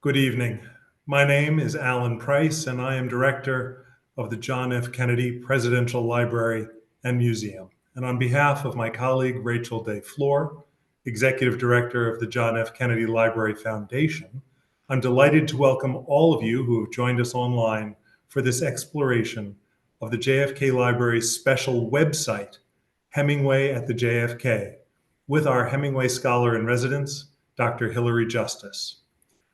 Good evening. My name is Alan Price, and I am director of the John F. Kennedy Presidential Library and Museum. And on behalf of my colleague, Rachel Day Floor, executive director of the John F. Kennedy Library Foundation, I'm delighted to welcome all of you who have joined us online for this exploration of the JFK Library's special website, Hemingway at the JFK, with our Hemingway scholar in residence, Dr. Hilary Justice.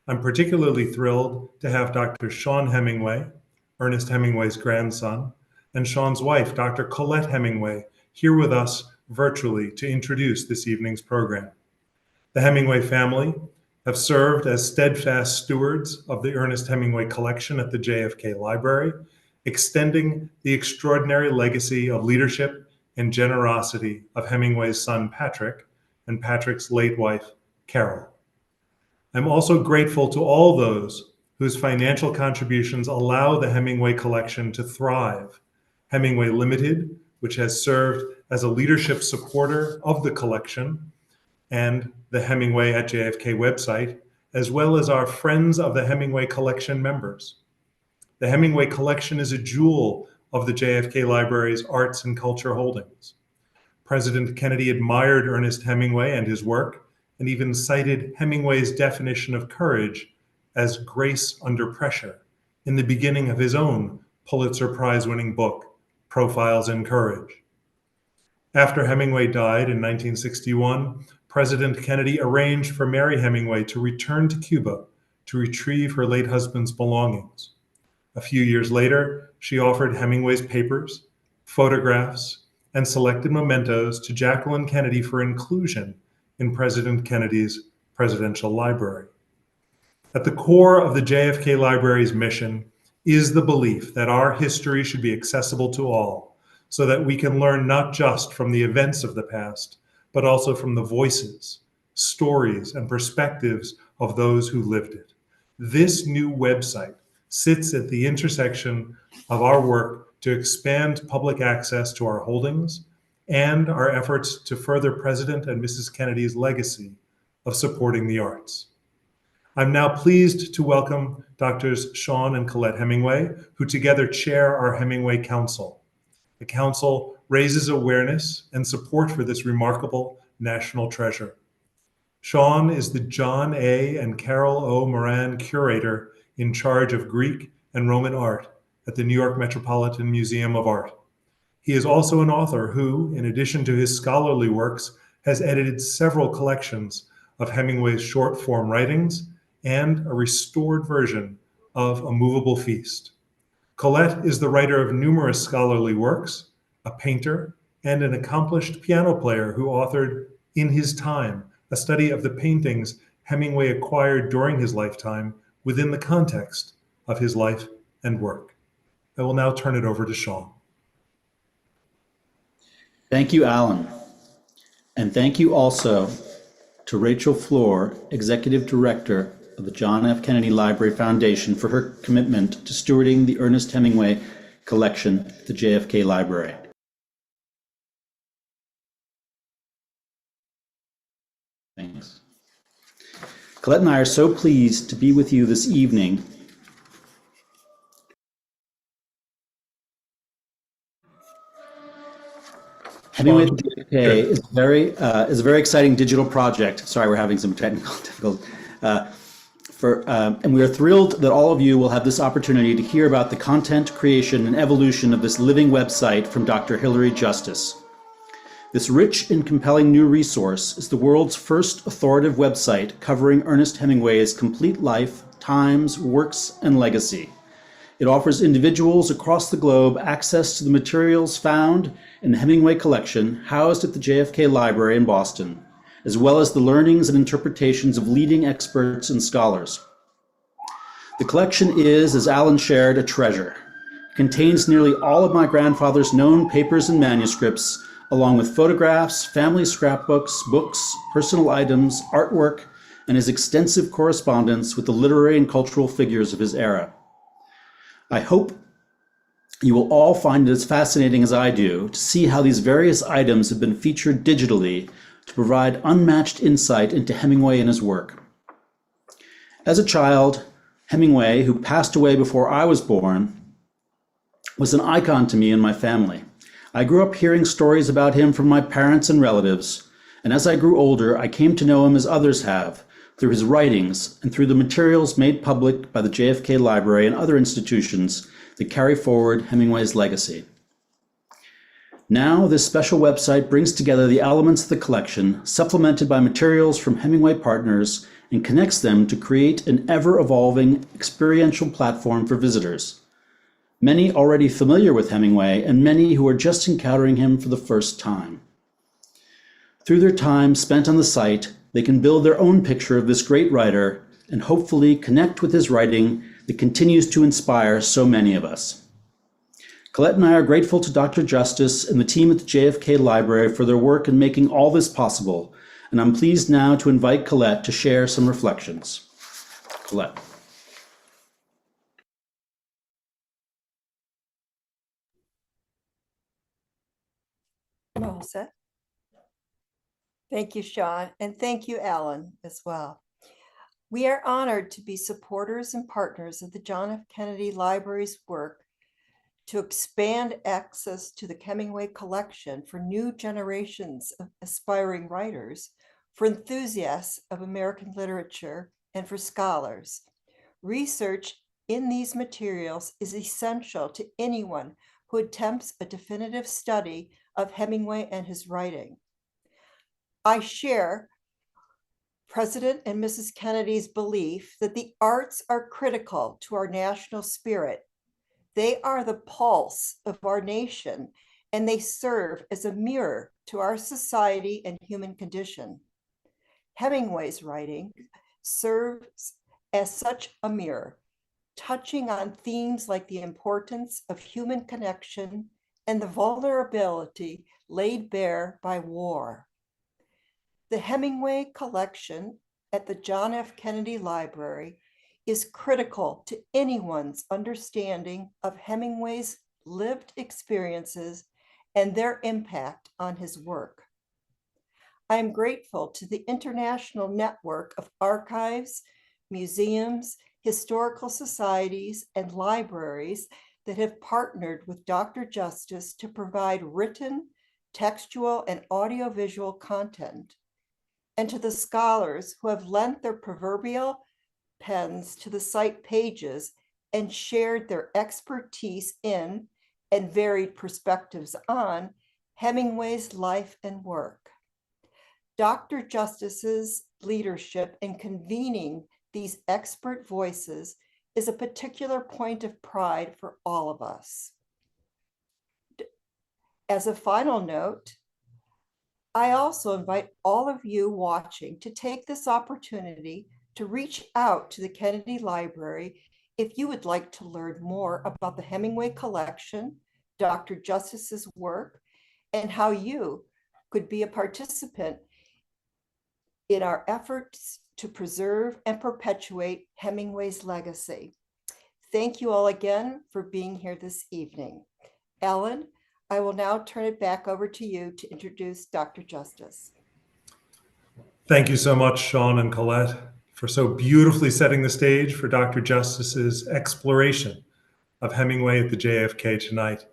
I'm particularly thrilled to have Dr. Sean Hemingway, Ernest Hemingway's grandson, and Sean's wife, Dr. Colette Hemingway, here with us virtually to introduce this evening's program. The Hemingway family have served as steadfast stewards of the Ernest Hemingway collection at the JFK Library, extending the extraordinary legacy of leadership and generosity of Hemingway's son, Patrick, and Patrick's late wife, Carol. I'm also grateful to all those whose financial contributions allow the Hemingway collection to thrive. Hemingway Limited, which has served as a leadership supporter of the collection, and the Hemingway at JFK website, as well as our Friends of the Hemingway Collection members. The Hemingway collection is a jewel of the JFK Library's arts and culture holdings. President Kennedy admired Ernest Hemingway and his work, and even cited Hemingway's definition of courage as grace under pressure in the beginning of his own Pulitzer Prize-winning book, Profiles in Courage. After Hemingway died in 1961, President Kennedy arranged for Mary Hemingway to return to Cuba to retrieve her late husband's belongings. A few years later, she offered Hemingway's papers, photographs, and selected mementos to Jacqueline Kennedy for inclusion in President Kennedy's presidential library. At the core of the JFK Library's mission is the belief that our history should be accessible to all, so that we can learn not just from the events of the past, but also from the voices, stories, and perspectives of those who lived it. This new website sits at the intersection of our work to expand public access to our holdings and our efforts to further President and Mrs. Kennedy's legacy of supporting the arts. I'm now pleased to welcome Drs. Sean and Colette Hemingway, who together chair our Hemingway Council. The Council raises awareness and support for this remarkable national treasure. Sean is the John A. and Carol O. Moran Curator in charge of Greek and Roman art at the New York Metropolitan Museum of Art. He is also an author who, in addition to his scholarly works, has edited several collections of Hemingway's short-form writings and a restored version of A Movable Feast. Colette is the writer of numerous scholarly works, a painter, and an accomplished piano player who authored In His Time, a study of the paintings Hemingway acquired during his lifetime within the context of his life and work. I will now turn it over to Sean. Thank you, Alan. And thank you also to Rachel Floor, Executive Director of the John F. Kennedy Library Foundation, for her commitment to stewarding the Ernest Hemingway collection at the JFK Library. Thanks. Colette and I are so pleased to be with you this evening Hemingway at the JFK is a very exciting digital project. Sorry, we're having some technical difficulties. And we are thrilled that all of you will have this opportunity to hear about the content, creation, and evolution of this living website from Dr. Hilary Justice. This rich and compelling new resource is the world's first authoritative website covering Ernest Hemingway's complete life, times, works, and legacy. It offers individuals across the globe access to the materials found in the Hemingway collection housed at the JFK Library in Boston, as well as the learnings and interpretations of leading experts and scholars. The collection is, as Alan shared, a treasure. It contains nearly all of my grandfather's known papers and manuscripts, along with photographs, family scrapbooks, books, personal items, artwork, and his extensive correspondence with the literary and cultural figures of his era. I hope you will all find it as fascinating as I do to see how these various items have been featured digitally to provide unmatched insight into Hemingway and his work. As a child, Hemingway, who passed away before I was born, was an icon to me and my family. I grew up hearing stories about him from my parents and relatives, and as I grew older, I came to know him as others have, through his writings and through the materials made public by the JFK Library and other institutions that carry forward Hemingway's legacy. Now, this special website brings together the elements of the collection, supplemented by materials from Hemingway partners, and connects them to create an ever-evolving experiential platform for visitors. Many already familiar with Hemingway, and many who are just encountering him for the first time. Through their time spent on the site, they can build their own picture of this great writer and hopefully connect with his writing that continues to inspire so many of us. Colette and I are grateful to Dr. Justice and the team at the JFK Library for their work in making all this possible, and I'm pleased now to invite Colette to share some reflections. Colette. I'm all set. Thank you, Sean, and thank you, Alan, as well. We are honored to be supporters and partners of the John F. Kennedy Library's work to expand access to the Hemingway collection for new generations of aspiring writers, for enthusiasts of American literature, and for scholars. Research in these materials is essential to anyone who attempts a definitive study of Hemingway and his writing. I share President and Mrs. Kennedy's belief that the arts are critical to our national spirit. They are the pulse of our nation, and they serve as a mirror to our society and human condition. Hemingway's writing serves as such a mirror, touching on themes like the importance of human connection and the vulnerability laid bare by war. The Hemingway collection at the John F. Kennedy Library is critical to anyone's understanding of Hemingway's lived experiences and their impact on his work. I am grateful to the international network of archives, museums, historical societies, and libraries that have partnered with Dr. Justice to provide written, textual, and audiovisual content, and to the scholars who have lent their proverbial pens to the site pages and shared their expertise in and varied perspectives on Hemingway's life and work. Dr. Justice's leadership in convening these expert voices is a particular point of pride for all of us. As a final note, I also invite all of you watching to take this opportunity to reach out to the Kennedy Library if you would like to learn more about the Hemingway collection, Dr. Justice's work, and how you could be a participant in our efforts to preserve and perpetuate Hemingway's legacy. Thank you all again for being here this evening. Ellen, I will now turn it back over to you to introduce Dr. Justice. Thank you so much, Sean and Colette, for so beautifully setting the stage for Dr. Justice's exploration of Hemingway at the JFK tonight.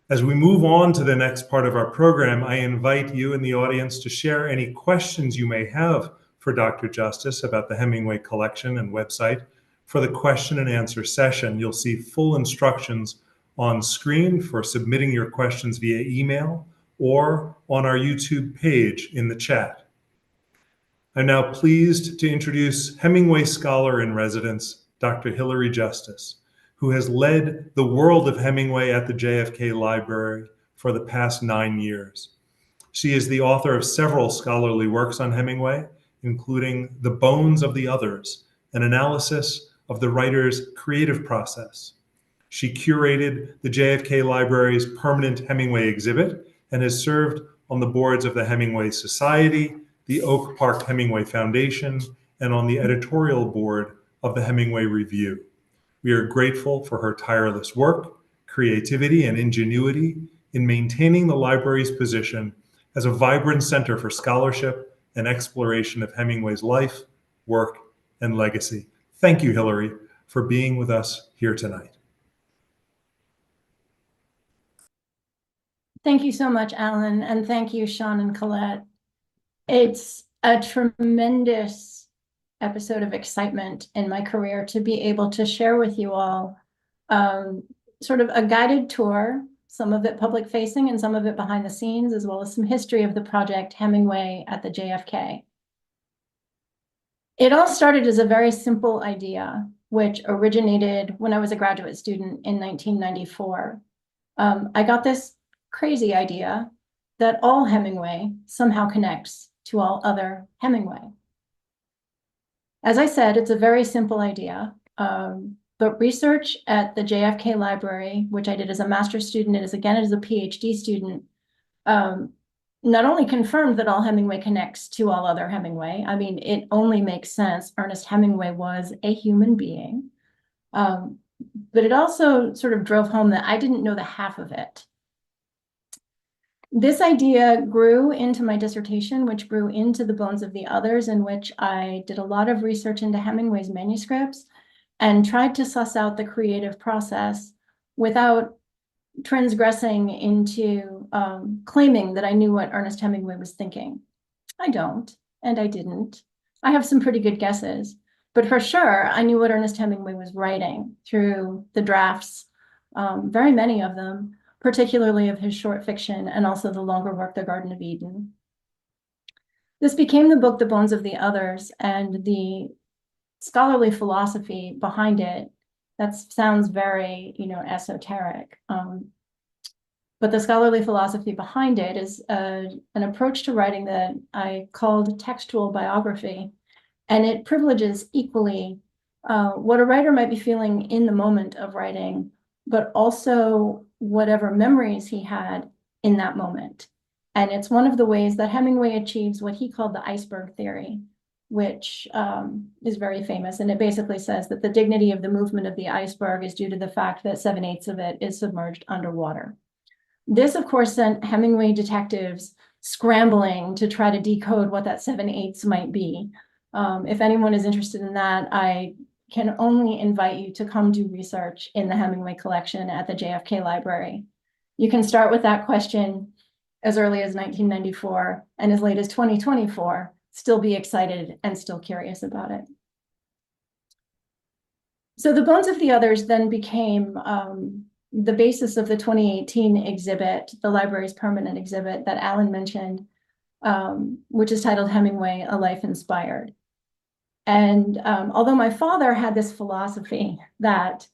As we move on to the next part of our program, I invite you in the audience to share any questions you may have for Dr. Justice about the Hemingway collection and website. For the question and answer session, you'll see full instructions on screen for submitting your questions via email or on our YouTube page in the chat. I'm now pleased to introduce Hemingway Scholar in Residence, Dr. Hilary Justice, who has led the world of Hemingway at the JFK Library for the past 9 years. She is the author of several scholarly works on Hemingway, including The Bones of the Others, an analysis of the writer's creative process. She curated the JFK Library's permanent Hemingway exhibit and has served on the boards of the Hemingway Society, the Oak Park Hemingway Foundation, and on the editorial board of the Hemingway Review. We are grateful for her tireless work, creativity, and ingenuity in maintaining the library's position as a vibrant center for scholarship and exploration of Hemingway's life, work, and legacy. Thank you, Hillary, for being with us here tonight. Thank you so much, Alan, and thank you, Sean and Colette. It's a tremendous episode of excitement in my career to be able to share with you all sort of a guided tour, some of it public facing and some of it behind the scenes, as well as some history of the project Hemingway at the JFK. It all started as a very simple idea, which originated when I was a graduate student in 1994. I got this crazy idea that all Hemingway somehow connects to all other Hemingway. As I said, it's a very simple idea, but research at the JFK library, which I did as a master's student and as a PhD student, not only confirmed that all Hemingway connects to all other Hemingway. I mean, it only makes sense. Ernest Hemingway was a human being. But it also sort of drove home that I didn't know the half of it. This idea grew into my dissertation, which grew into The Bones of the Others, in which I did a lot of research into Hemingway's manuscripts and tried to suss out the creative process without transgressing into claiming that I knew what Ernest Hemingway was thinking. I don't, and I didn't. I have some pretty good guesses, but for sure, I knew what Ernest Hemingway was writing through the drafts, very many of them, particularly of his short fiction and also the longer work, The Garden of Eden. This became the book, The Bones of the Others, and the scholarly philosophy behind it, that sounds very, esoteric. But the scholarly philosophy behind it is an approach to writing that I called textual biography, and it privileges equally what a writer might be feeling in the moment of writing, but also whatever memories he had in that moment. And it's one of the ways that Hemingway achieves what he called the iceberg theory, which is very famous. And it basically says that the dignity of the movement of the iceberg is due to the fact that 7/8 of it is submerged underwater. This, of course, sent Hemingway detectives scrambling to try to decode what that 7/8 might be. If anyone is interested in that, I can only invite you to come do research in the Hemingway collection at the JFK Library. You can start with that question as early as 1994 and as late as 2024, still be excited and still curious about it. So The Bones of the Others then became the basis of the 2018 exhibit, the library's permanent exhibit that Alan mentioned, which is titled Hemingway, A Life Inspired. And although my father had this philosophy that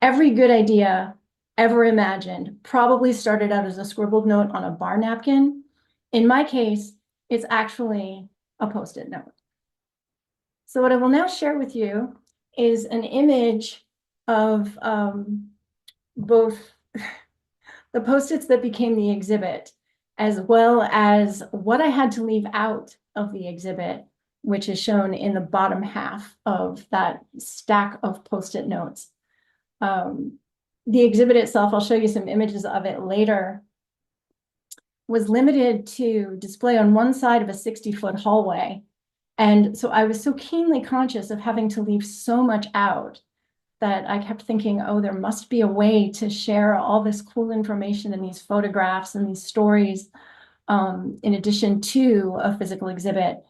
every good idea ever imagined probably started out as a scribbled note on a bar napkin, in my case, it's actually a Post-it note. So what I will now share with you is an image of both the Post-its that became the exhibit, as well as what I had to leave out of the exhibit, which is shown in the bottom half of that stack of Post-it notes. The exhibit itself, I'll show you some images of it later, was limited to display on one side of a 60-foot hallway. And so I was so keenly conscious of having to leave so much out that I kept thinking, oh, there must be a way to share all this cool information and these photographs and these stories in addition to a physical exhibit.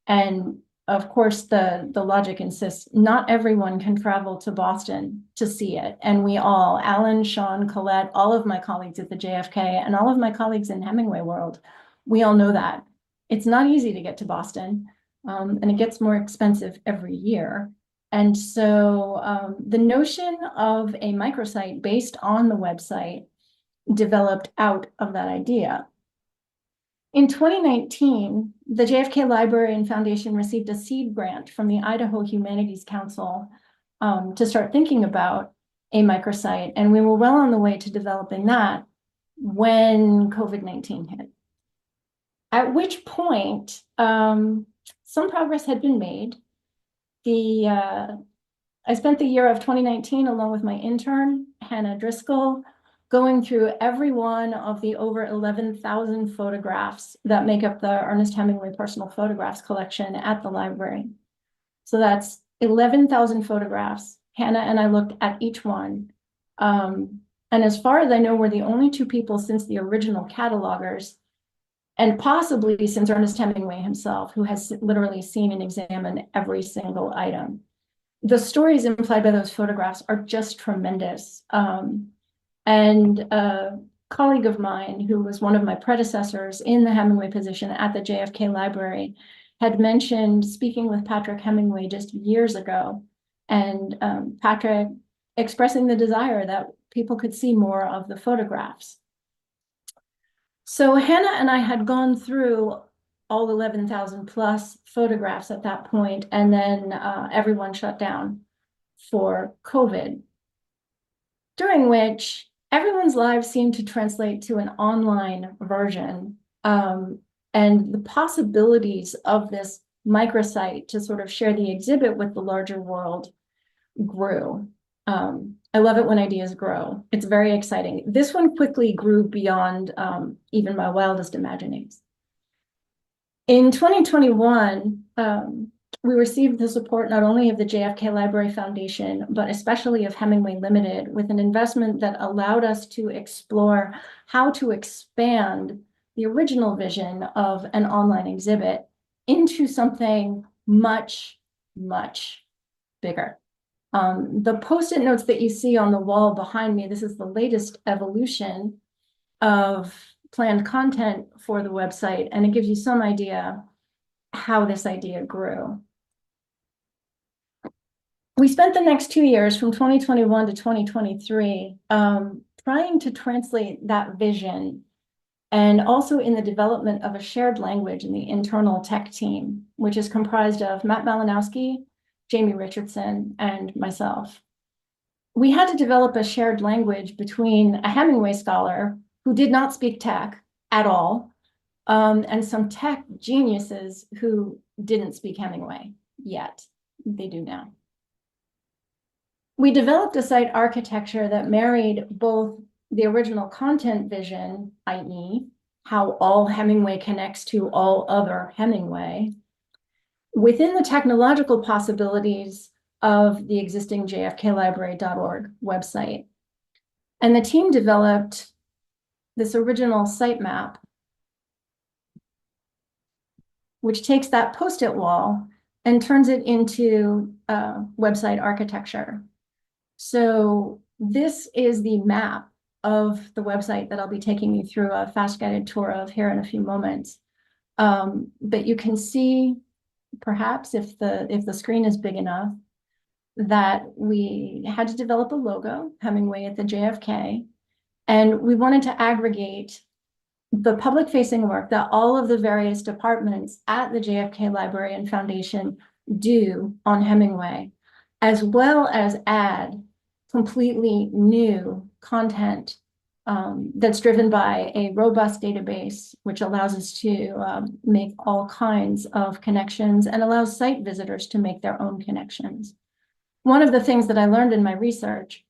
And of course, the logic insists not everyone can travel to Boston to see it. And we all, Alan, Sean, Colette, all of my colleagues at the JFK and all of my colleagues in Hemingway world, we all know that. It's not easy to get to Boston, and it gets more expensive every year. And so the notion of a microsite based on the website developed out of that idea. In 2019, the JFK Library and Foundation received a seed grant from the Idaho Humanities Council to start thinking about a microsite, and we were well on the way to developing that when COVID-19 hit. At which point, some progress had been made. I spent the year of 2019 along with my intern, Hannah Driscoll, going through every one of the over 11,000 photographs that make up the Ernest Hemingway Personal Photographs collection at the library. So that's 11,000 photographs. Hannah and I looked at each one. And as far as I know, we're the only two people since the original catalogers, and possibly since Ernest Hemingway himself, who has literally seen and examined every single item. The stories implied by those photographs are just tremendous. And a colleague of mine, who was one of my predecessors in the Hemingway position at the JFK Library, had mentioned speaking with Patrick Hemingway just years ago, and Patrick expressing the desire that people could see more of the photographs. So Hannah and I had gone through all 11,000 plus photographs at that point, and then everyone shut down for COVID, during which everyone's lives seemed to translate to an online version. And the possibilities of this microsite to sort of share the exhibit with the larger world grew. I love it when ideas grow. It's very exciting. This one quickly grew beyond even my wildest imaginings. In 2021, we received the support not only of the JFK Library Foundation, but especially of Hemingway Limited, with an investment that allowed us to explore how to expand the original vision of an online exhibit into something much, much bigger. The Post-it notes that you see on the wall behind me, this is the latest evolution of planned content for the website, and it gives you some idea how this idea grew. We spent the next 2 years, from 2021 to 2023, trying to translate that vision, and also in the development of a shared language in the internal tech team, which is comprised of Matt Malinowski, Jamie Richardson, and myself. We had to develop a shared language between a Hemingway scholar who did not speak tech at all, and some tech geniuses who didn't speak Hemingway yet. They do now. We developed a site architecture that married both the original content vision, i.e., how all Hemingway connects to all other Hemingway, within the technological possibilities of the existing jfklibrary.org website. And the team developed this original sitemap, which takes that Post-it wall and turns it into website architecture. So this is the map of the website that I'll be taking you through a fast guided tour of here in a few moments. But you can see, perhaps if the screen is big enough, that we had to develop a logo, Hemingway at the JFK, and we wanted to aggregate the public-facing work that all of the various departments at the JFK Library and Foundation do on Hemingway, as well as add completely new content that's driven by a robust database, which allows us to make all kinds of connections and allows site visitors to make their own connections. One of the things that I learned in my research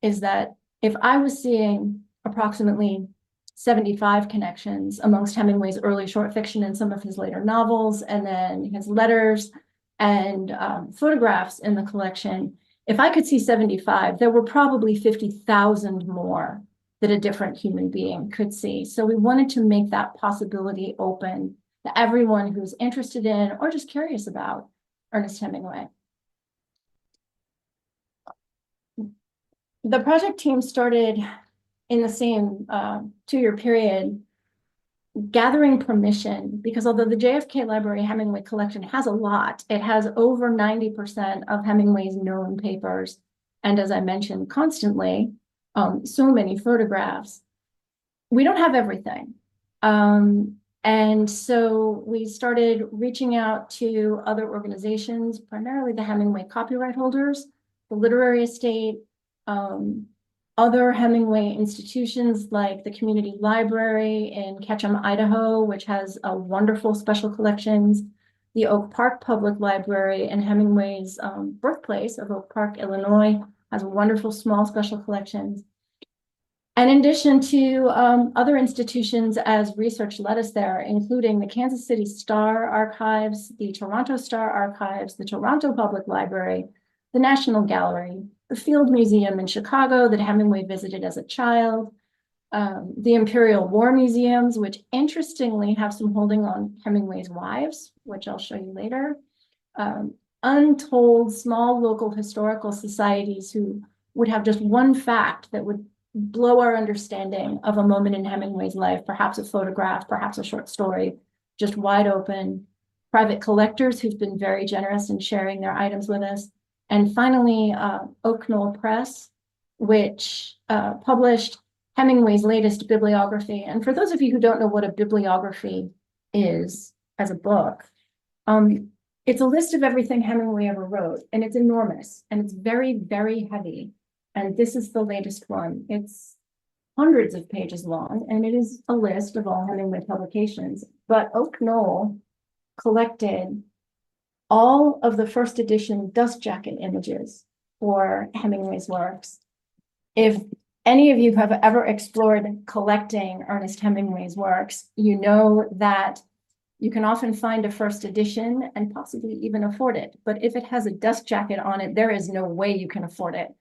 is that if I was seeing approximately 75 connections amongst Hemingway's early short fiction and some of his later novels, and then his letters and photographs in the collection, if I could see 75, there were probably 50,000 more that a different human being could see. So we wanted to make that possibility open to everyone who's interested in or just curious about Ernest Hemingway. The project team started in the same 2-year period, gathering permission, because although the JFK Library Hemingway collection has a lot, it has over 90% of Hemingway's known papers. And as I mentioned constantly, so many photographs. We don't have everything. And so we started reaching out to other organizations, primarily the Hemingway copyright holders, the literary estate, other Hemingway institutions like the Community Library in Ketchum, Idaho, which has a wonderful special collections, the Oak Park Public Library in Hemingway's birthplace of Oak Park, Illinois, has wonderful small special collections. And in addition to other institutions as research led us there, including the Kansas City Star Archives, the Toronto Star Archives, the Toronto Public Library, the National Gallery, the Field Museum in Chicago that Hemingway visited as a child, the Imperial War Museums, which interestingly have some holding on Hemingway's wives, which I'll show you later, untold small local historical societies who would have just one fact that would blow our understanding of a moment in Hemingway's life, perhaps a photograph, perhaps a short story, just wide open. Private collectors who've been very generous in sharing their items with us. And finally, Oak Knoll Press, which published Hemingway's latest bibliography. And for those of you who don't know what a bibliography is as a book, it's a list of everything Hemingway ever wrote, and it's enormous, and it's very, very heavy. And this is the latest one. It's hundreds of pages long, and it is a list of all Hemingway publications. But Oak Knoll collected all of the first edition dust jacket images for Hemingway's works. If any of you have ever explored collecting Ernest Hemingway's works, you know that you can often find a first edition and possibly even afford it. But if it has a dust jacket on it, there is no way you can afford it.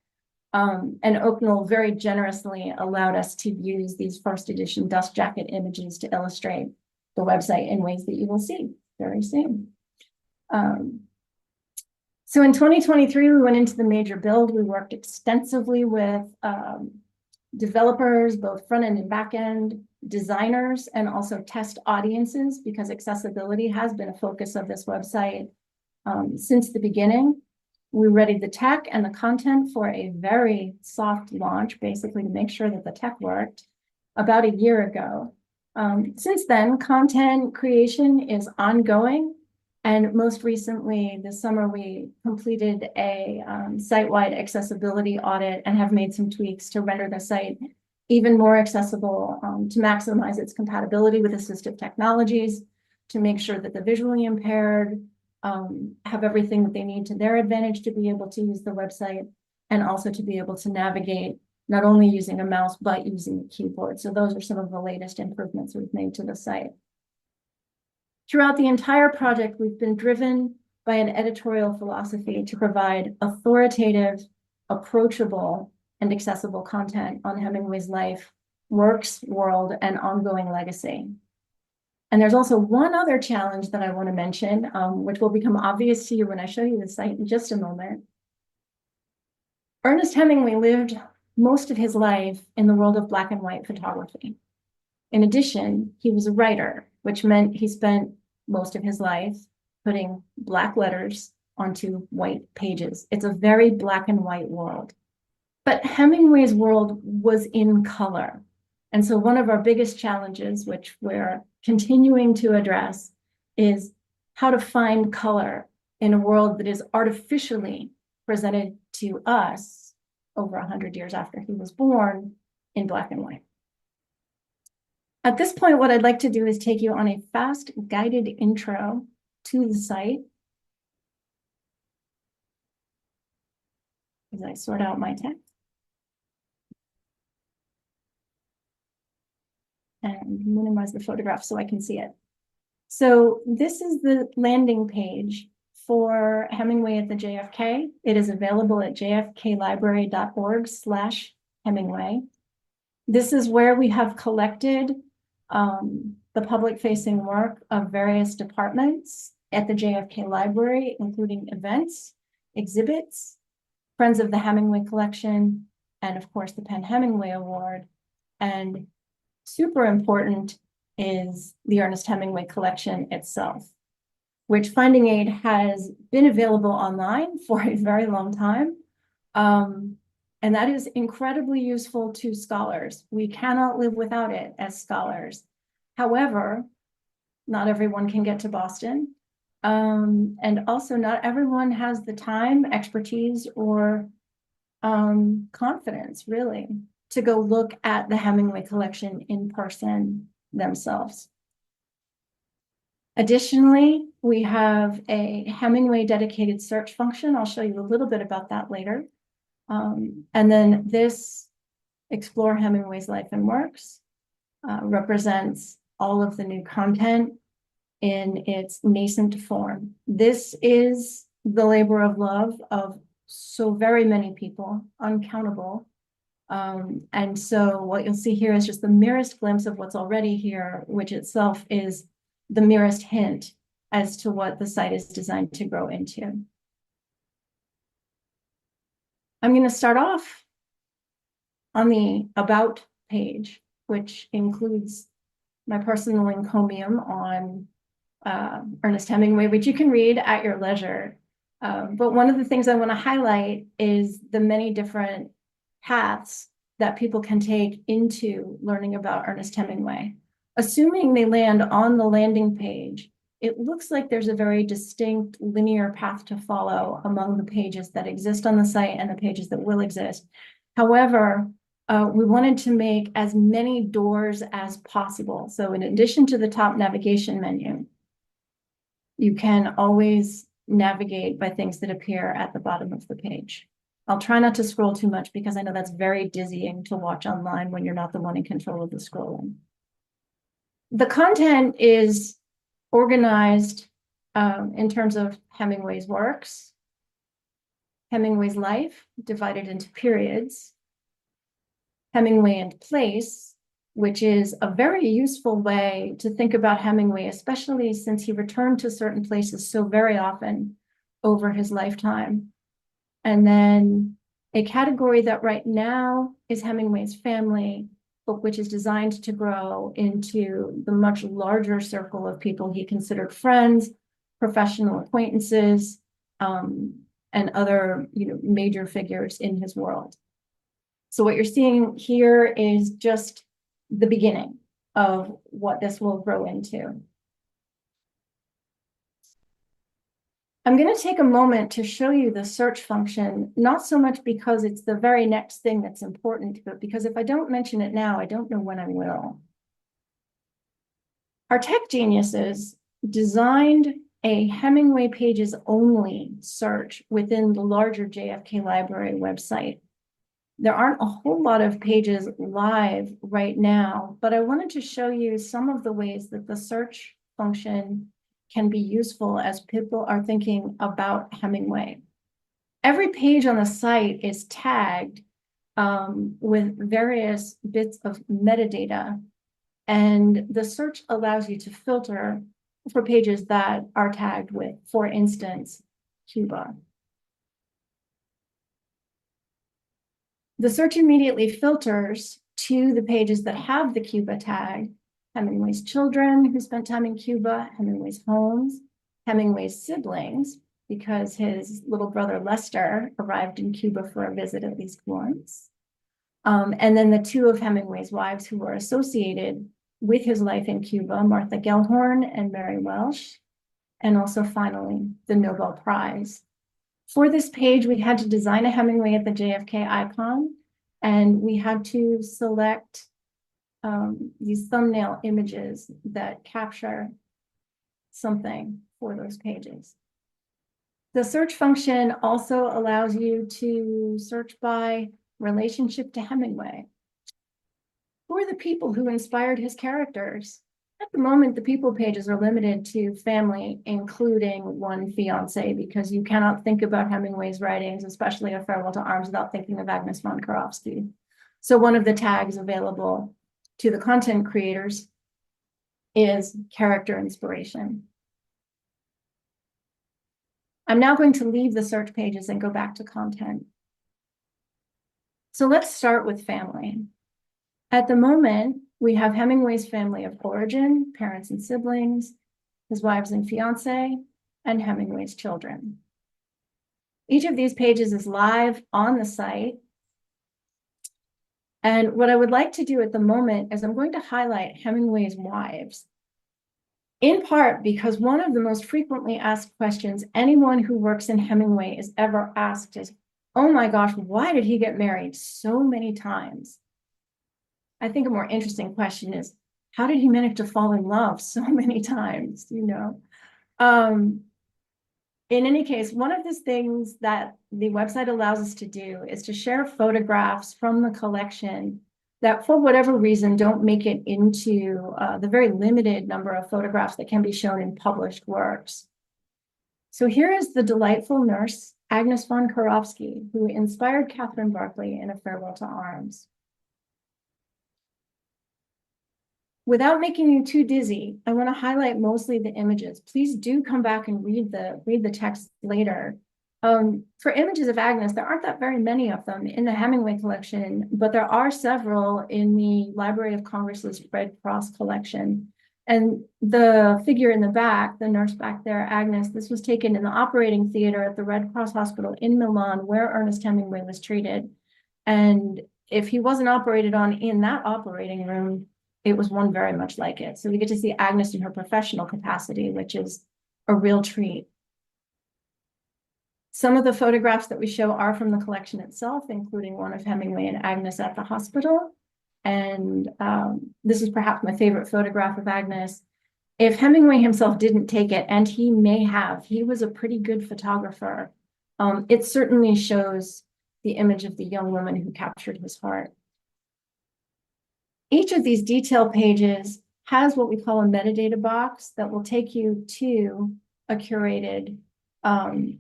And Oak Knoll very generously allowed us to use these first edition dust jacket images to illustrate the website in ways that you will see very soon. So in 2023, we went into the major build. We worked extensively with developers, both front end and back end, designers, and also test audiences, because accessibility has been a focus of this website since the beginning. We readied the tech and the content for a very soft launch, basically to make sure that the tech worked about a year ago. Since then, content creation is ongoing. And most recently, this summer, we completed a site-wide accessibility audit and have made some tweaks to render the site even more accessible, to maximize its compatibility with assistive technologies, to make sure that the visually impaired have everything that they need to their advantage to be able to use the website, and also to be able to navigate not only using a mouse, but using the keyboard. So those are some of the latest improvements we've made to the site. Throughout the entire project, we've been driven by an editorial philosophy to provide authoritative, approachable, and accessible content on Hemingway's life, works, world, and ongoing legacy. And there's also one other challenge that I want to mention, which will become obvious to you when I show you the site in just a moment. Ernest Hemingway lived most of his life in the world of black and white photography. In addition, he was a writer, which meant he spent most of his life putting black letters onto white pages. It's a very black and white world. But Hemingway's world was in color. And so one of our biggest challenges, which we're continuing to address, is how to find color in a world that is artificially presented to us over 100 years after he was born in black and white. At this point, what I'd like to do is take you on a fast guided intro to the site as I sort out my text. And minimize the photograph so I can see it. So this is the landing page for Hemingway at the JFK. It is available at jfklibrary.org/Hemingway. This is where we have collected the public-facing work of various departments at the JFK Library, including events, exhibits, Friends of the Hemingway Collection, and of course the Penn Hemingway Award. And super important is the Ernest Hemingway collection itself, which Finding Aid has been available online for a very long time. And that is incredibly useful to scholars. We cannot live without it as scholars. However, not everyone can get to Boston. And also not everyone has the time, expertise, or confidence, really, to go look at the Hemingway collection in person themselves. Additionally, we have a Hemingway dedicated search function. I'll show you a little bit about that later. And then this explore Hemingway's life and works, represents all of the new content in its nascent form. This is the labor of love of so very many people, uncountable. And so what you'll see here is just the merest glimpse of what's already here, which itself is the merest hint as to what the site is designed to grow into. I'm going to start off on the About page, which includes my personal encomium on Ernest Hemingway, which you can read at your leisure. But one of the things I want to highlight is the many different paths that people can take into learning about Ernest Hemingway. Assuming they land on the landing page, it looks like there's a very distinct linear path to follow among the pages that exist on the site and the pages that will exist. However, we wanted to make as many doors as possible. So in addition to the top navigation menu, you can always navigate by things that appear at the bottom of the page. I'll try not to scroll too much because I know that's very dizzying to watch online when you're not the one in control of the scrolling. The content is organized in terms of Hemingway's works, Hemingway's life divided into periods, Hemingway and place, which is a very useful way to think about Hemingway, especially since he returned to certain places so very often over his lifetime. And then a category that right now is Hemingway's family, but which is designed to grow into the much larger circle of people he considered friends, professional acquaintances, and other major figures in his world. So what you're seeing here is just the beginning of what this will grow into. I'm going to take a moment to show you the search function, not so much because it's the very next thing that's important, but because if I don't mention it now, I don't know when I will. Our tech geniuses designed a Hemingway pages only search within the larger JFK Library website. There aren't a whole lot of pages live right now, but I wanted to show you some of the ways that the search function can be useful as people are thinking about Hemingway. Every page on the site is tagged with various bits of metadata, and the search allows you to filter for pages that are tagged with, for instance, Cuba. The search immediately filters to the pages that have the Cuba tag: Hemingway's children who spent time in Cuba, Hemingway's homes, Hemingway's siblings, because his little brother Lester arrived in Cuba for a visit at least once. And then the two of Hemingway's wives who were associated with his life in Cuba, Martha Gellhorn and Mary Welsh, and also finally the Nobel Prize. For this page, we had to design a Hemingway at the JFK icon, and we had to select these thumbnail images that capture something for those pages. The search function also allows you to search by relationship to Hemingway. Who are the people who inspired his characters? At the moment, the people pages are limited to family, including one fiance, because you cannot think about Hemingway's writings, especially A Farewell to Arms, without thinking of Agnes von Kurowsky. So one of the tags available to the content creators is character inspiration. I'm now going to leave the search pages and go back to content. So let's start with family. At the moment, we have Hemingway's family of origin, parents and siblings, his wives and fiance, and Hemingway's children. Each of these pages is live on the site. And what I would like to do at the moment is I'm going to highlight Hemingway's wives, in part because one of the most frequently asked questions anyone who works in Hemingway is ever asked is, oh my gosh, why did he get married so many times? I think a more interesting question is, how did he manage to fall in love so many times, in any case, one of the things that the website allows us to do is to share photographs from the collection that for whatever reason don't make it into the very limited number of photographs that can be shown in published works. So here is the delightful nurse, Agnes von Kurowsky, who inspired Catherine Barclay in A Farewell to Arms. Without making you too dizzy, I want to highlight mostly the images. Please do come back and read the text later. For images of Agnes, there aren't that very many of them in the Hemingway collection, but there are several in the Library of Congress's Red Cross collection. And the figure in the back, the nurse back there, Agnes, this was taken in the operating theater at the Red Cross Hospital in Milan, where Ernest Hemingway was treated. And if he wasn't operated on in that operating room, it was one very much like it. So we get to see Agnes in her professional capacity, which is a real treat. Some of the photographs that we show are from the collection itself, including one of Hemingway and Agnes at the hospital. And this is perhaps my favorite photograph of Agnes. If Hemingway himself didn't take it, and he may have, he was a pretty good photographer. It certainly shows the image of the young woman who captured his heart. Each of these detail pages has what we call a metadata box that will take you to a curated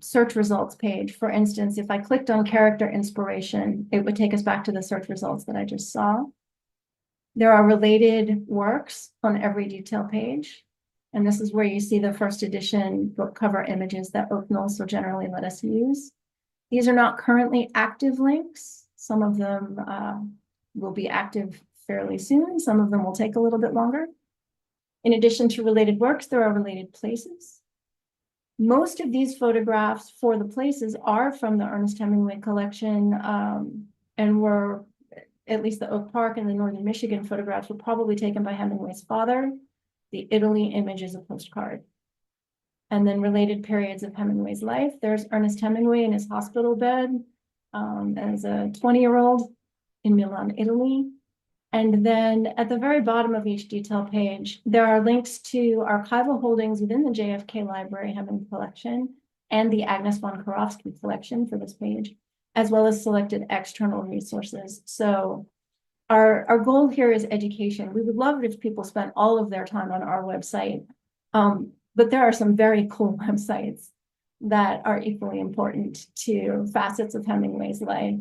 search results page. For instance, if I clicked on character inspiration, it would take us back to the search results that I just saw. There are related works on every detail page. And this is where you see the first edition book cover images that Oaknell so generally let us use. These are not currently active links. Some of them will be active fairly soon. Some of them will take a little bit longer. In addition to related works, there are related places. Most of these photographs for the places are from the Ernest Hemingway collection, and were, at least the Oak Park and the Northern Michigan photographs, were probably taken by Hemingway's father. The Italy image is a postcard. And then related periods of Hemingway's life. There's Ernest Hemingway in his hospital bed as a 20-year-old in Milan, Italy. And then at the very bottom of each detail page, there are links to archival holdings within the JFK Library Hemingway collection and the Agnes von Kurowsky collection for this page, as well as selected external resources. So our goal here is education. We would love it if people spent all of their time on our website, but there are some very cool websites that are equally important to facets of Hemingway's life.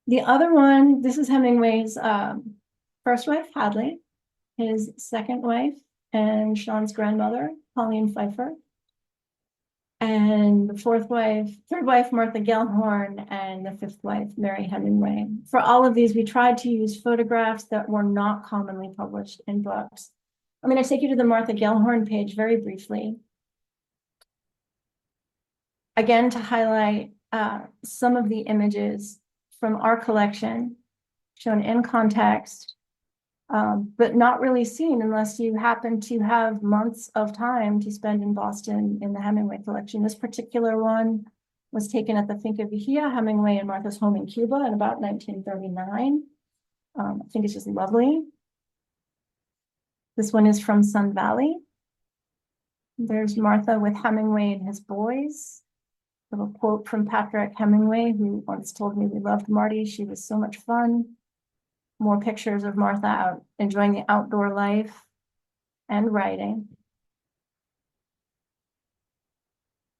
The other one, this is Hemingway's first wife, Hadley, his second wife, and Sean's grandmother, Pauline Pfeiffer, and the third wife, Martha Gellhorn, and the fifth wife, Mary Hemingway. For all of these, we tried to use photographs that were not commonly published in books. I'm going to take you to the Martha Gellhorn page very briefly. Again, to highlight some of the images from our collection, shown in context, but not really seen unless you happen to have months of time to spend in Boston in the Hemingway collection. This particular one was taken at the Finca Vigía, Hemingway and Martha's home in Cuba in about 1939. I think it's just lovely. This one is from Sun Valley. There's Martha with Hemingway and his boys. A little quote from Patrick Hemingway, who once told me we loved Marty. She was so much fun. More pictures of Martha out enjoying the outdoor life and writing.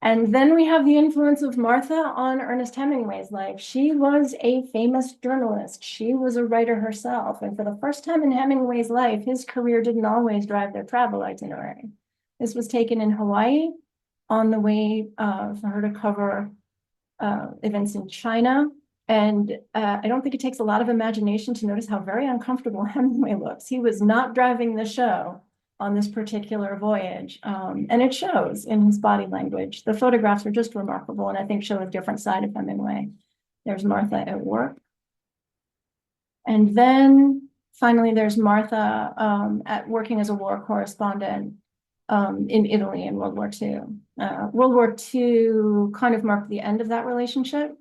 And then we have the influence of Martha on Ernest Hemingway's life. She was a famous journalist. She was a writer herself. And for the first time in Hemingway's life, his career didn't always drive their travel itinerary. This was taken in Hawaii on the way for her to cover events in China. And I don't think it takes a lot of imagination to notice how very uncomfortable Hemingway looks. He was not driving the show on this particular voyage. And it shows in his body language. The photographs are just remarkable and I think show a different side of Hemingway. There's Martha at work. And then finally, there's Martha at working as a war correspondent in Italy in World War II. World War II kind of marked the end of that relationship,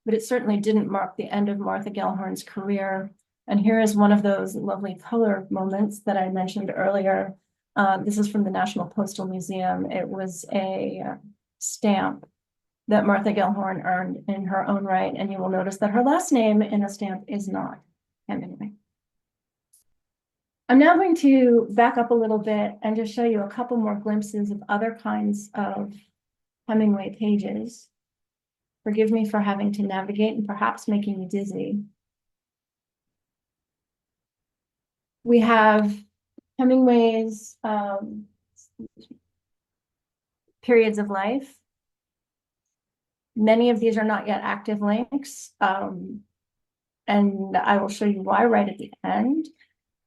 but it certainly didn't mark the end of Martha Gellhorn's career. And here is one of those lovely color moments that I mentioned earlier. This is from the National Postal Museum. It was a stamp that Martha Gellhorn earned in her own right, and you will notice that her last name in a stamp is not Hemingway. I'm now going to back up a little bit and just show you a couple more glimpses of other kinds of Hemingway pages. Forgive me for having to navigate and perhaps making you dizzy. We have Hemingway's periods of life. Many of these are not yet active links, and I will show you why right at the end.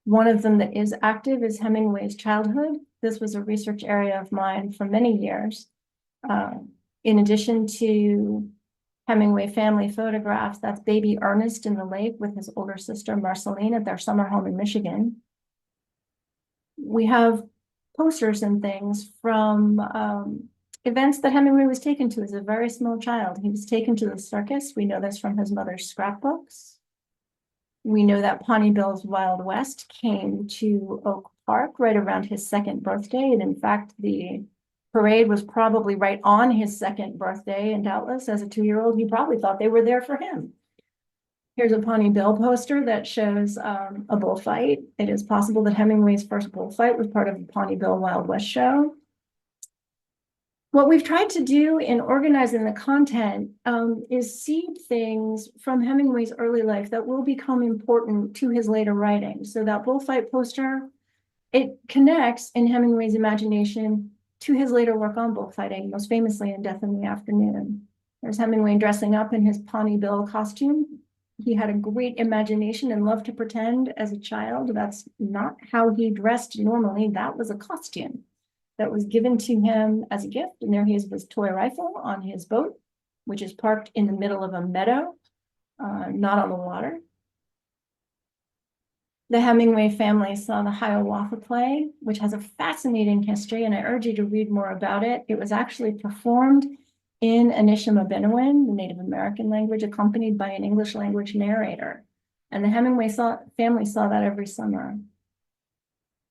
One of them that is active is Hemingway's childhood. This was a research area of mine for many years. In addition to Hemingway family photographs, that's baby Ernest in the lake with his older sister Marceline at their summer home in Michigan. We have posters and things from events that Hemingway was taken to as a very small child. He was taken to the circus. We know this from his mother's scrapbooks. We know that Pawnee Bill's Wild West came to Oak Park right around his second birthday. And in fact, the parade was probably right on his second birthday. And doubtless, as a 2-year-old, he probably thought they were there for him. Here's a Pawnee Bill poster that shows a bullfight. It is possible that Hemingway's first bullfight was part of the Pawnee Bill Wild West show. What we've tried to do in organizing the content is seed things from Hemingway's early life that will become important to his later writing. So that bullfight poster, it connects in Hemingway's imagination to his later work on bullfighting, most famously in Death in the Afternoon. There's Hemingway dressing up in his Pawnee Bill costume. He had a great imagination and loved to pretend as a child. That's not how he dressed normally. That was a costume that was given to him as a gift. And there he is with his toy rifle on his boat, which is parked in the middle of a meadow, not on the water. The Hemingway family saw the Hiawatha play, which has a fascinating history, and I urge you to read more about it. It was actually performed in Anishinaabemowin, the Native American language, accompanied by an English language narrator. And the Hemingway family saw that every summer.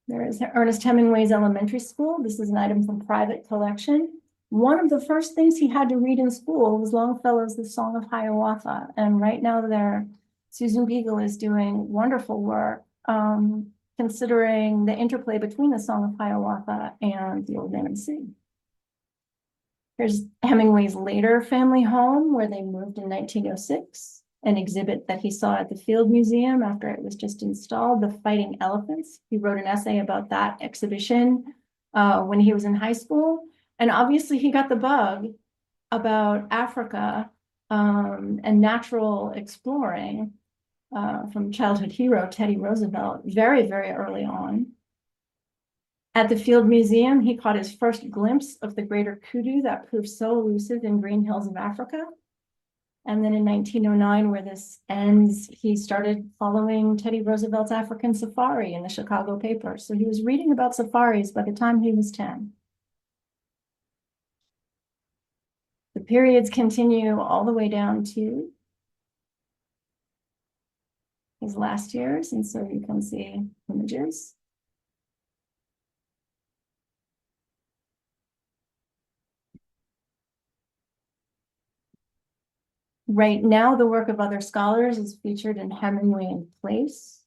There is Ernest Hemingway's elementary school. This is an item from private collection. One of the first things he had to read in school was Longfellow's The Song of Hiawatha. And right now there, Susan Beagle is doing wonderful work considering the interplay between the Song of Hiawatha and the Old Man and the Sea. Here's Hemingway's later family home where they moved in 1906. An exhibit that he saw at the Field Museum after it was just installed, The Fighting Elephants. He wrote an essay about that exhibition when he was in high school. And obviously he got the bug about Africa and natural exploring from childhood hero Teddy Roosevelt very, very early on. At the Field Museum, he caught his first glimpse of the greater kudu that proved so elusive in Green Hills of Africa. And then in 1909, where this ends, he started following Teddy Roosevelt's African safari in the Chicago paper. So he was reading about safaris by the time he was 10. The periods continue all the way down to his last years. And so you can see images. Right now, the work of other scholars is featured in Hemingway in Place.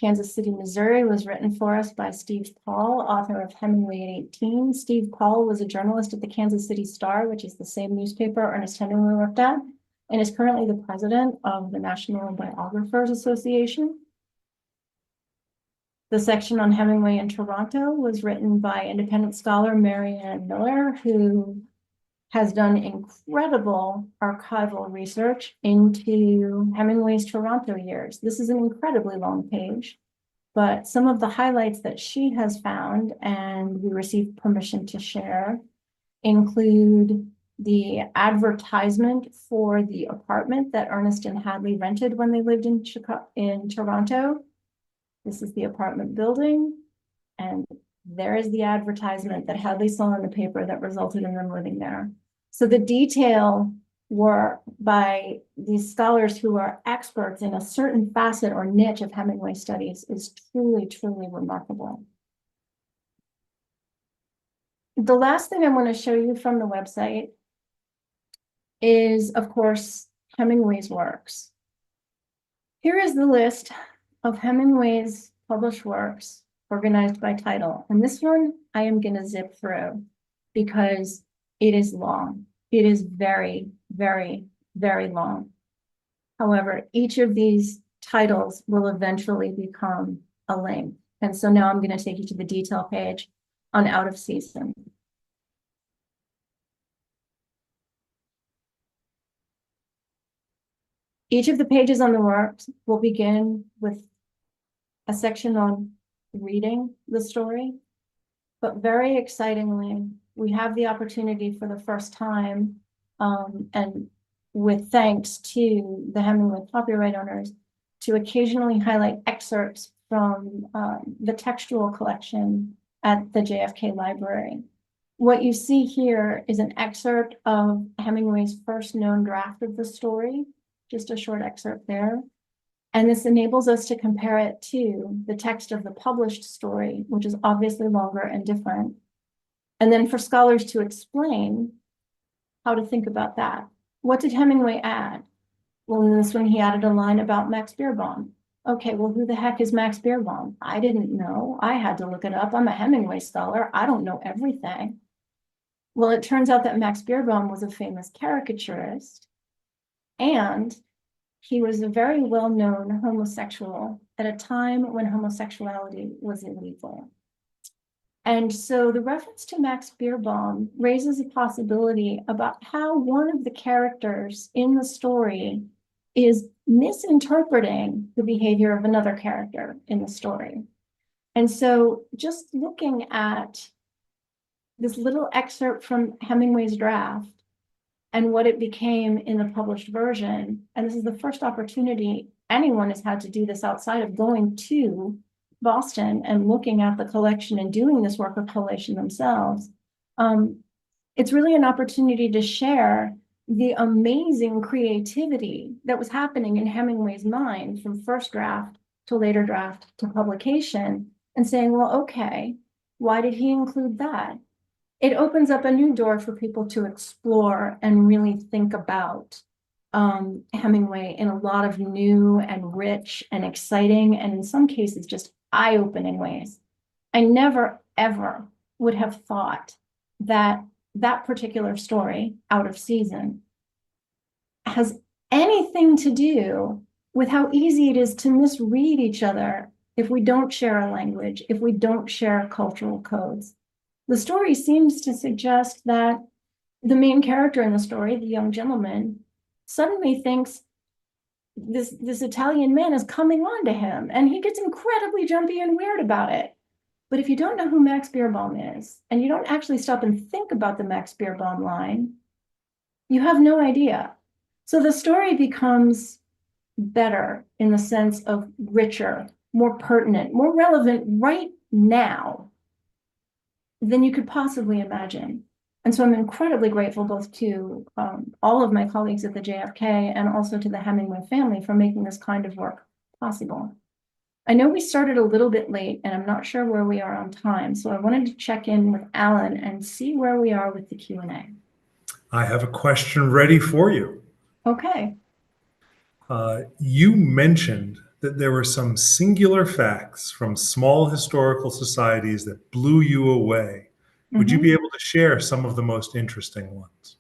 Kansas City, Missouri was written for us by Steve Paul, author of Hemingway at 18. Steve Paul was a journalist at the Kansas City Star, which is the same newspaper Ernest Hemingway worked at, and is currently the president of the National Biographers Association. The section on Hemingway in Toronto was written by independent scholar Marianne Miller, who has done incredible archival research into Hemingway's Toronto years. This is an incredibly long page, but some of the highlights that she has found and we received permission to share include the advertisement for the apartment that Ernest and Hadley rented when they lived in Toronto. This is the apartment building, and there is the advertisement that Hadley saw in the paper that resulted in them living there. So the detail work by these scholars who are experts in a certain facet or niche of Hemingway studies is truly, truly remarkable. The last thing I want to show you from the website is, of course, Hemingway's works. Here is the list of Hemingway's published works organized by title. And this one I am going to zip through because it is long. It is very, very, very long. However, each of these titles will eventually become a link. And so now I'm going to take you to the detail page on Out of Season. Each of the pages on the works will begin with a section on reading the story. But very excitingly, we have the opportunity for the first time, and with thanks to the Hemingway copyright owners, to occasionally highlight excerpts from the textual collection at the JFK Library. What you see here is an excerpt of Hemingway's first known draft of the story, just a short excerpt there. And this enables us to compare it to the text of the published story, which is obviously longer and different. And then for scholars to explain how to think about that. What did Hemingway add? Well, in this one, he added a line about Max Beerbohm. Okay, well, who the heck is Max Beerbohm? I didn't know. I had to look it up. I'm a Hemingway scholar. I don't know everything. Well, it turns out that Max Beerbohm was a famous caricaturist, and he was a very well-known homosexual at a time when homosexuality was illegal. And so the reference to Max Beerbohm raises a possibility about how one of the characters in the story is misinterpreting the behavior of another character in the story. And so just looking at this little excerpt from Hemingway's draft and what it became in the published version, and this is the first opportunity anyone has had to do this outside of going to Boston and looking at the collection and doing this work of collation themselves. It's really an opportunity to share the amazing creativity that was happening in Hemingway's mind from first draft to later draft to publication, and saying, well, okay, why did he include that? It opens up a new door for people to explore and really think about Hemingway in a lot of new and rich and exciting, and in some cases, just eye-opening ways. I never, ever would have thought that that particular story, Out of Season, has anything to do with how easy it is to misread each other if we don't share a language, if we don't share cultural codes. The story seems to suggest that the main character in the story, the young gentleman, suddenly thinks this Italian man is coming on to him, and he gets incredibly jumpy and weird about it. But if you don't know who Max Beerbohm is, and you don't actually stop and think about the Max Beerbohm line, you have no idea. So the story becomes better in the sense of richer, more pertinent, more relevant right now than you could possibly imagine. And so I'm incredibly grateful both to all of my colleagues at the JFK and also to the Hemingway family for making this kind of work possible. I know we started a little bit late, and I'm not sure where we are on time, so I wanted to check in with Alan and see where we are with the Q&A. I have a question ready for you. Okay. You mentioned that there were some singular facts from small historical societies that blew you away. Would you be able to share some of the most interesting ones?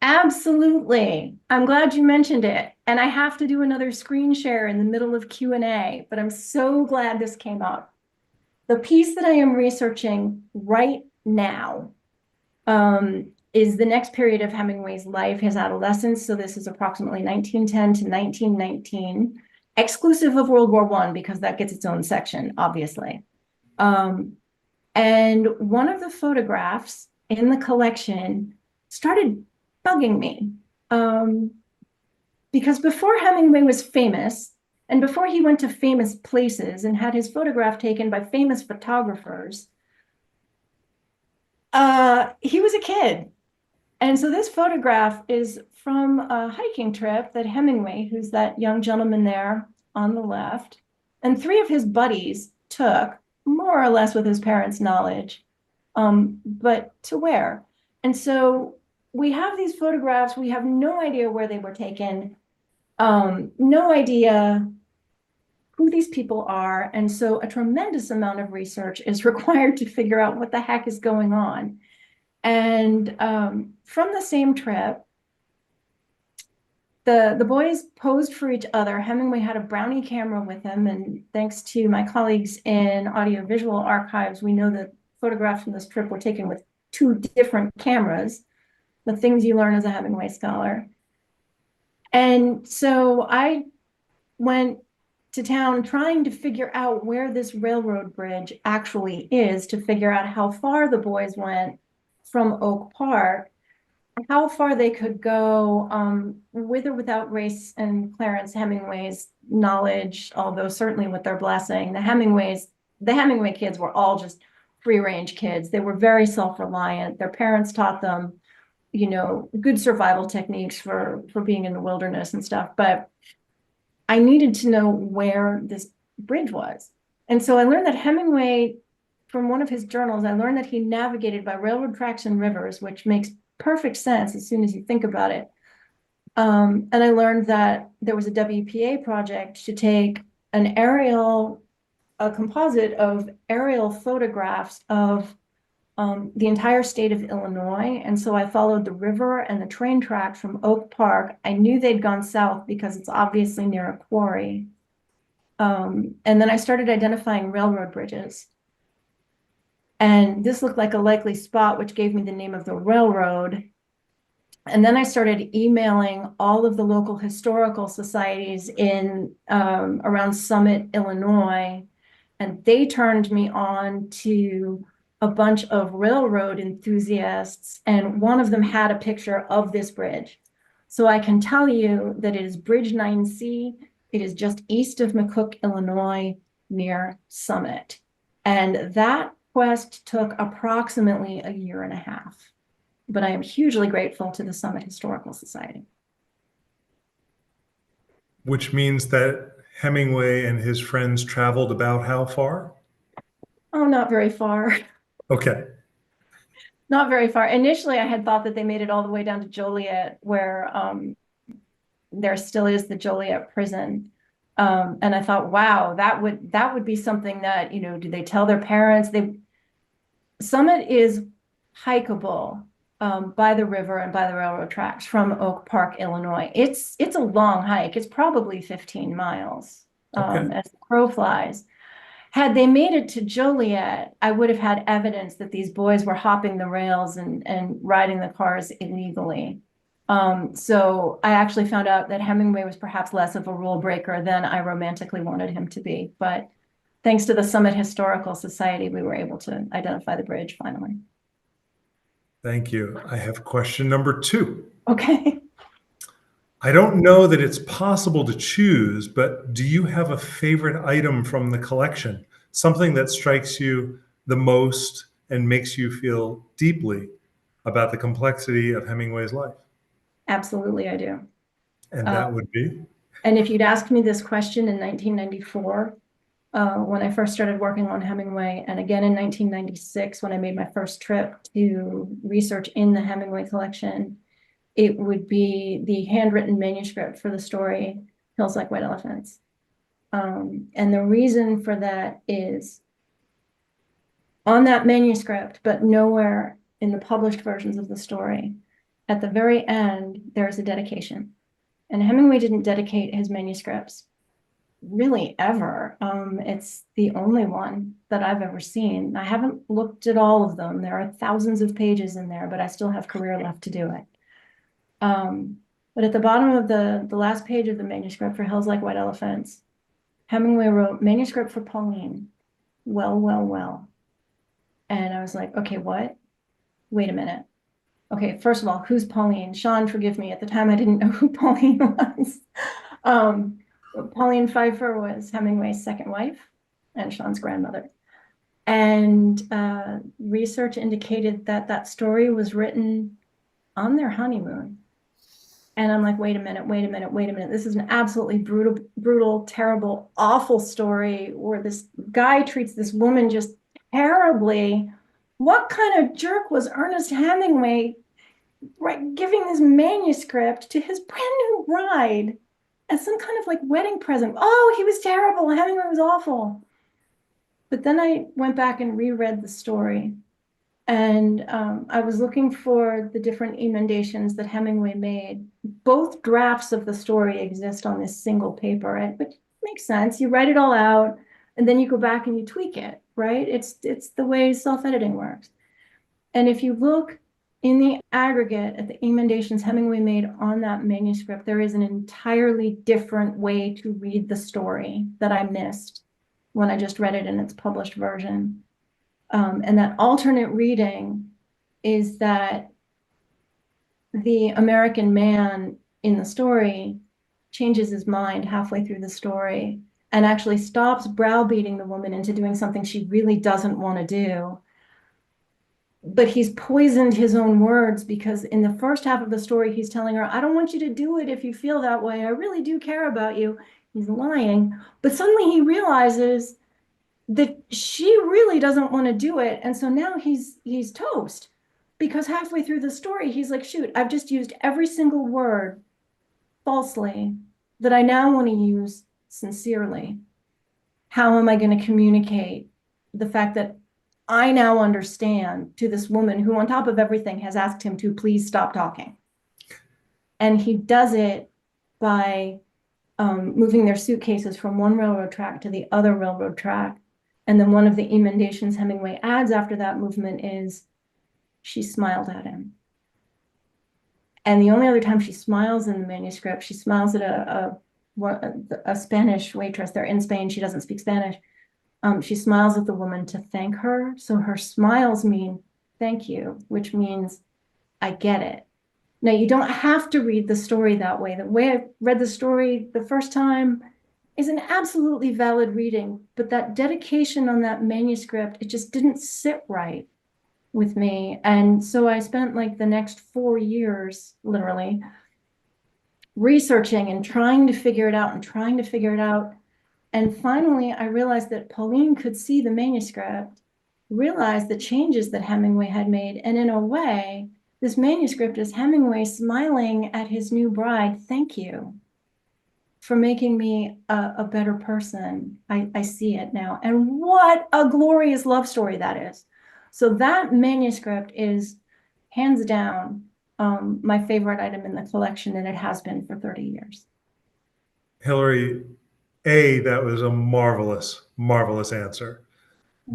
Absolutely. I'm glad you mentioned it. And I have to do another screen share in the middle of Q&A, but I'm so glad this came up. The piece that I am researching right now is the next period of Hemingway's life, his adolescence. So this is approximately 1910 to 1919, exclusive of World War I, because that gets its own section, obviously. And one of the photographs in the collection started bugging me. Because before Hemingway was famous, and before he went to famous places and had his photograph taken by famous photographers, he was a kid. And so this photograph is from a hiking trip that Hemingway, who's that young gentleman there on the left, and three of his buddies took, more or less with his parents' knowledge, but to where? And so we have these photographs. We have no idea where they were taken, no idea who these people are. And so a tremendous amount of research is required to figure out what the heck is going on. And from the same trip, the boys posed for each other. Hemingway had a Brownie camera with him, and thanks to my colleagues in audiovisual archives, we know that photographs from this trip were taken with 2 different cameras, the things you learn as a Hemingway scholar. And so I went to town trying to figure out where this railroad bridge actually is, to figure out how far the boys went from Oak Park, how far they could go, with or without Grace and Clarence Hemingway's knowledge, although certainly with their blessing. The Hemingway kids were all just free-range kids. They were very self-reliant. Their parents taught them, good survival techniques for being in the wilderness and stuff. But I needed to know where this bridge was. And so I learned that Hemingway, from one of his journals, I learned that he navigated by railroad tracks and rivers, which makes perfect sense as soon as you think about it. And I learned that there was a WPA project to take a composite of aerial photographs of the entire state of Illinois. And so I followed the river and the train tracks from Oak Park. I knew they'd gone south because it's obviously near a quarry. And then I started identifying railroad bridges. And this looked like a likely spot, which gave me the name of the railroad. And then I started emailing all of the local historical societies in around Summit, Illinois. And they turned me on to a bunch of railroad enthusiasts, and one of them had a picture of this bridge. So I can tell you that it is Bridge 9C. It is just east of McCook, Illinois, near Summit. And that quest took approximately a year and a half. But I am hugely grateful to the Summit Historical Society. Which means that Hemingway and his friends traveled about how far? Oh, not very far. Okay. Not very far. Initially, I had thought that they made it all the way down to Joliet, where there still is the Joliet prison. And I thought, wow, that would be something that, do they tell their parents? Summit is hikeable by the river and by the railroad tracks from Oak Park, Illinois. It's a long hike. It's probably 15 miles as the crow flies. Had they made it to Joliet, I would have had evidence that these boys were hopping the rails and riding the cars illegally. So I actually found out that Hemingway was perhaps less of a rule breaker than I romantically wanted him to be. But thanks to the Summit Historical Society, we were able to identify the bridge finally. Thank you. I have question number 2. Okay. I don't know that it's possible to choose, but do you have a favorite item from the collection? Something that strikes you the most and makes you feel deeply about the complexity of Hemingway's life? Absolutely, I do. And that would be? And if you'd asked me this question in 1994, when I first started working on Hemingway, and again in 1996, when I made my first trip to research in the Hemingway collection, it would be the handwritten manuscript for the story, Hills Like White Elephants. And the reason for that is on that manuscript, but nowhere in the published versions of the story, at the very end, there's a dedication. And Hemingway didn't dedicate his manuscripts really ever. It's the only one that I've ever seen. I haven't looked at all of them. There are thousands of pages in there, but I still have career left to do it. But at the bottom of the last page of the manuscript for Hills Like White Elephants, Hemingway wrote, "Manuscript for Pauline. Well, well, well." And I was like, okay, what? Wait a minute. Okay, first of all, who's Pauline? Sean, forgive me. At the time, I didn't know who Pauline was. Pauline Pfeiffer was Hemingway's second wife and Sean's grandmother. And research indicated that that story was written on their honeymoon. And I'm like, wait a minute. This is an absolutely brutal, terrible, awful story where this guy treats this woman just terribly. what kind of jerk was Ernest Hemingway, right, giving this manuscript to his brand new bride as some kind of like wedding present? Oh, he was terrible. Hemingway was awful. But then I went back and reread the story. And I was looking for the different emendations that Hemingway made. Both drafts of the story exist on this single paper, which makes sense. You write it all out, and then you go back and you tweak it, right? It's the way self-editing works. And if you look in the aggregate at the emendations Hemingway made on that manuscript, there is an entirely different way to read the story that I missed when I just read it in its published version. And that alternate reading is that the American man in the story changes his mind halfway through the story and actually stops browbeating the woman into doing something she really doesn't want to do. But he's poisoned his own words, because in the first half of the story, he's telling her, I don't want you to do it if you feel that way. I really do care about you. He's lying. But suddenly he realizes that she really doesn't want to do it. And so now he's toast, because halfway through the story, he's like, shoot, I've just used every single word falsely that I now want to use sincerely. How am I going to communicate the fact that I now understand to this woman who, on top of everything, has asked him to please stop talking? And he does it by moving their suitcases from one railroad track to the other railroad track. And then one of the emendations Hemingway adds after that movement is, she smiled at him. And the only other time she smiles in the manuscript, she smiles at a Spanish waitress. They're in Spain. She doesn't speak Spanish. She smiles at the woman to thank her. So her smiles mean thank you, which means I get it. Now, you don't have to read the story that way. The way I read the story the first time is an absolutely valid reading, but that dedication on that manuscript, it just didn't sit right with me. And so I spent like the next 4 years, literally, researching and trying to figure it out and trying to figure it out. And finally, I realized that Pauline could see the manuscript, realized the changes that Hemingway had made. And in a way, this manuscript is Hemingway smiling at his new bride. Thank you for making me a better person. I see it now. And what a glorious love story that is. So that manuscript is hands down my favorite item in the collection, and it has been for 30 years. Hillary, A, that was a marvelous, marvelous answer.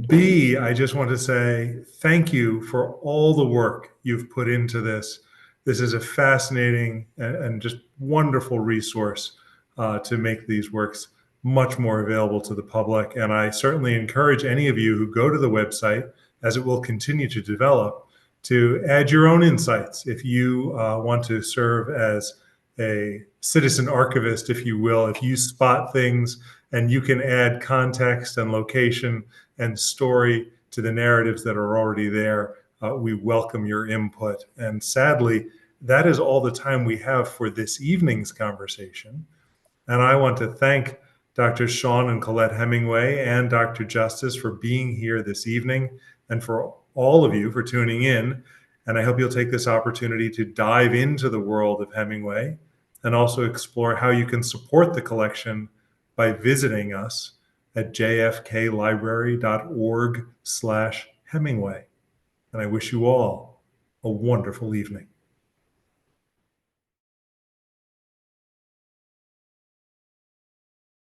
B, I just want to say thank you for all the work you've put into this. This is a fascinating and just wonderful resource to make these works much more available to the public. And I certainly encourage any of you who go to the website, as it will continue to develop, to add your own insights. If you want to serve as a citizen archivist, if you will, if you spot things and you can add context and location and story to the narratives that are already there, we welcome your input. And sadly, that is all the time we have for this evening's conversation. And I want to thank Dr. Sean and Colette Hemingway and Dr. Justice for being here this evening, and for all of you for tuning in. And I hope you'll take this opportunity to dive into the world of Hemingway and also explore how you can support the collection by visiting us at jfklibrary.org/Hemingway. And I wish you all a wonderful evening.